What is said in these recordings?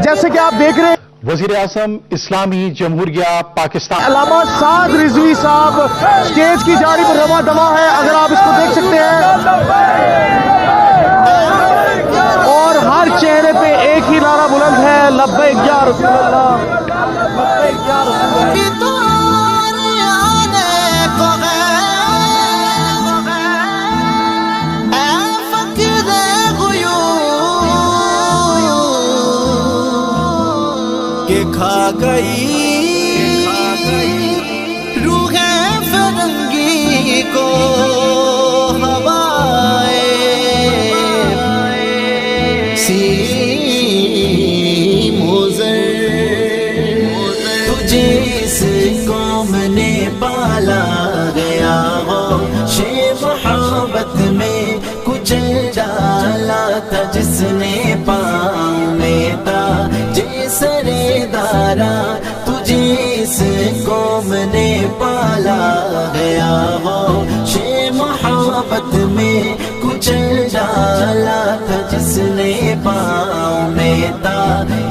جیسے کہ آپ دیکھ رہے ہیں وزیر اعظم اسلامی جمہوریہ پاکستان علامہ سعد رضوی صاحب سٹیج کی جانب رواں دواں ہے، اگر آپ اس کو دیکھ سکتے ہیں، اور ہر چہرے پہ ایک ہی نعرہ بلند ہے، لبیک یا رسول اللہ، لبیک یا رسول اللہ۔ کھا گئی روح فرنگی کو ہوائے سیم تجھے اس قوم نے پالا گیا ہو، شے محبت میں کچل ڈالا تھا جس نے پاؤں میں تھا سرے دارا، تجھے اس قوم نے پالا گیا ہو، شے محبت میں کچل ڈالا تھا جس نے پاؤں میں تھا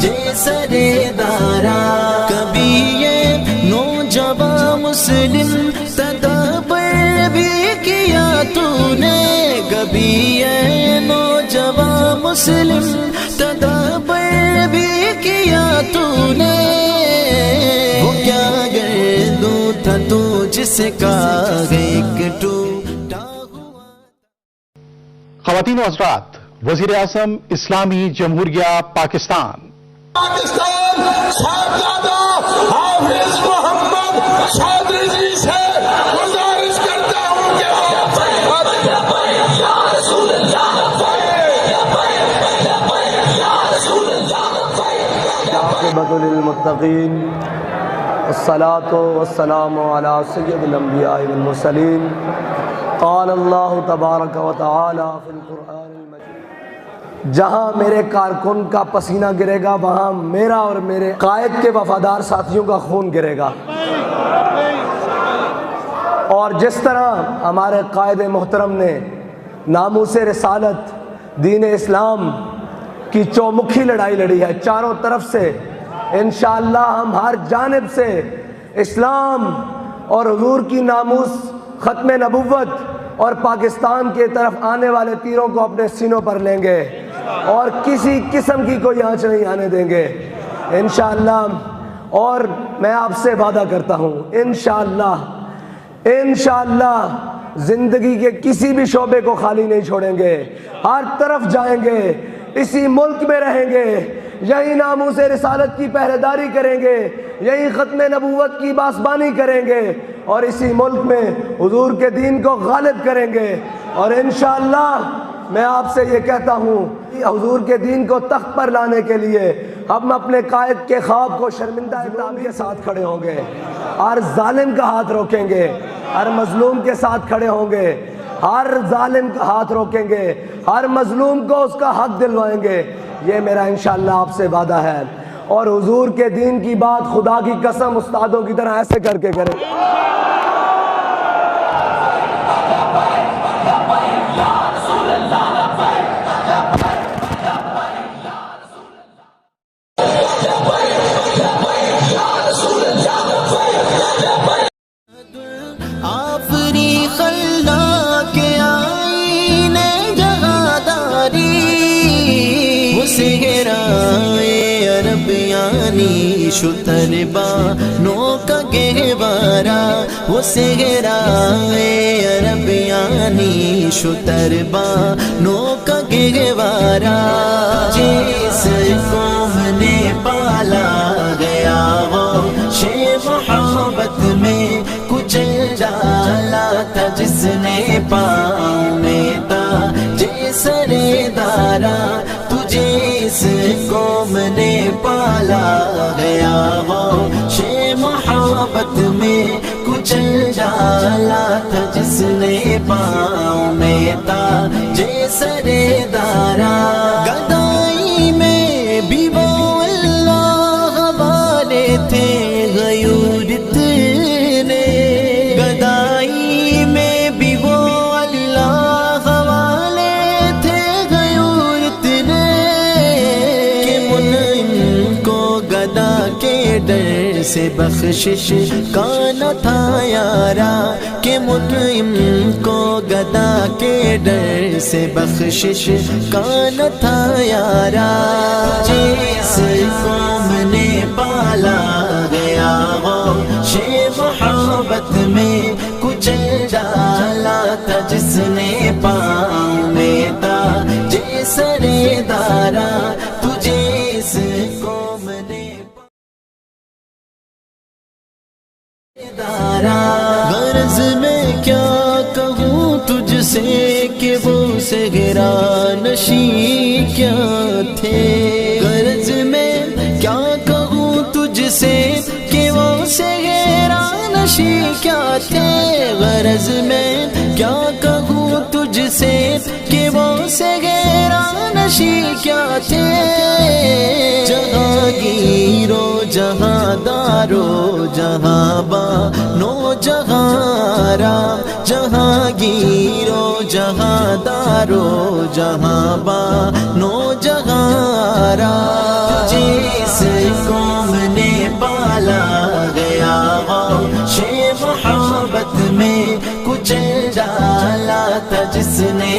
جے سرے دارا۔ کبھی یہ نوجوان مسلم تدبر بھی کیا تو نے، کبھی یہ نوجوان مسلم تدبر بھی کیا تو نے، وہ کیا گردوں تھا تو جس کا ایک ٹوٹا ہوا۔ خواتین و حضرات، وزیر اعظم اسلامی جمہوریہ پاکستان صاحبزادہ حافظ محمد سعد رضوی سے گزارش کرتا ہوں کہ عاقبۃ للمتقین والصلاة والسلام علی سید الانبیاء والمرسلین۔ قال اللہ تبارک و تعالی فی القرآن المجید، جہاں میرے کارکن کا پسینہ گرے گا وہاں میرا اور میرے قائد کے وفادار ساتھیوں کا خون گرے گا، اور جس طرح ہمارے قائد محترم نے ناموس رسالت دین اسلام کی چومکھی لڑائی لڑی ہے چاروں طرف سے، انشاءاللہ ہم ہر جانب سے اسلام اور حضور کی ناموس، ختم نبوت اور پاکستان کے طرف آنے والے تیروں کو اپنے سینوں پر لیں گے اور کسی قسم کی کوئی آنچ نہیں آنے دیں گے انشاءاللہ۔ اور میں آپ سے وعدہ کرتا ہوں انشاءاللہ زندگی کے کسی بھی شعبے کو خالی نہیں چھوڑیں گے، ہر طرف جائیں گے، اسی ملک میں رہیں گے، یہی ناموس رسالت کی پہرے داری کریں گے، یہی ختم نبوت کی باسبانی کریں گے، اور اسی ملک میں حضور کے دین کو غالب کریں گے۔ اور انشاءاللہ میں آپ سے یہ کہتا ہوں کہ حضور کے دین کو تخت پر لانے کے لیے ہم اپنے قائد کے خواب کو شرمندہ اقدام کے ساتھ کھڑے ہوں گے، ہر ظالم کا ہاتھ روکیں گے، ہر مظلوم کے ساتھ کھڑے ہوں گے، ہر ظالم کا ہاتھ روکیں گے، ہر مظلوم کو اس کا حق دلوائیں گے، یہ میرا انشاءاللہ آپ سے وعدہ ہے۔ اور حضور کے دین کی بات خدا کی قسم استادوں کی طرح ایسے کر کے کریں۔ آفری خلا کے آئینے جہاداری، اسے گرائے عربیانی شتر بانوں کا گہوارا، اسے گرائے عربیانی شتر بانوں کا گہوارا، جس قوم نے پالا گیا ہو، شے محبت میں کچل ڈالا تھا جس نے پاؤں میں تھا جے سرے دارا، تجھے اس قوم نے پالا گیا ہو، شے محبت میں کچل ڈالا تھا جس نے پاؤں میں تھا جے سرے دارا۔ گدائی میں بھی وہ اللہ والے تھے غیور اتنے، گدائی میں بھی وہ اللہ والے تھے غیور اتنے، کہ منعم سے بخشش کا نہ تھا یارا کہ منعم کو گدا کے ڈر سے بخشش کا نہ تھا یارا جس قوم نے پالا گیا غوث محبت میں کچل ڈالا تھا جس نے پاؤں میں تھا جیسر دارا تجھے اس قوم نے دارا غرض میں کیا کہوں تجھ سے کہ وہ صحرا نشی کیا تھے غرض میں کیا کہوں تجھ سے کہ وہ صحرا نشی کیا تھے غرض میں کیا کہوں تجھ سے کہ وہ صحرا نشی کیا تھے جہانگیر و جہاں دارو جہاں بانو جہاں را جہانگیر و جہاں دارو جہاں بانو جہاں را جس قوم نے پالا گیا غوث محبت میں کچل ڈالا تھا جس نے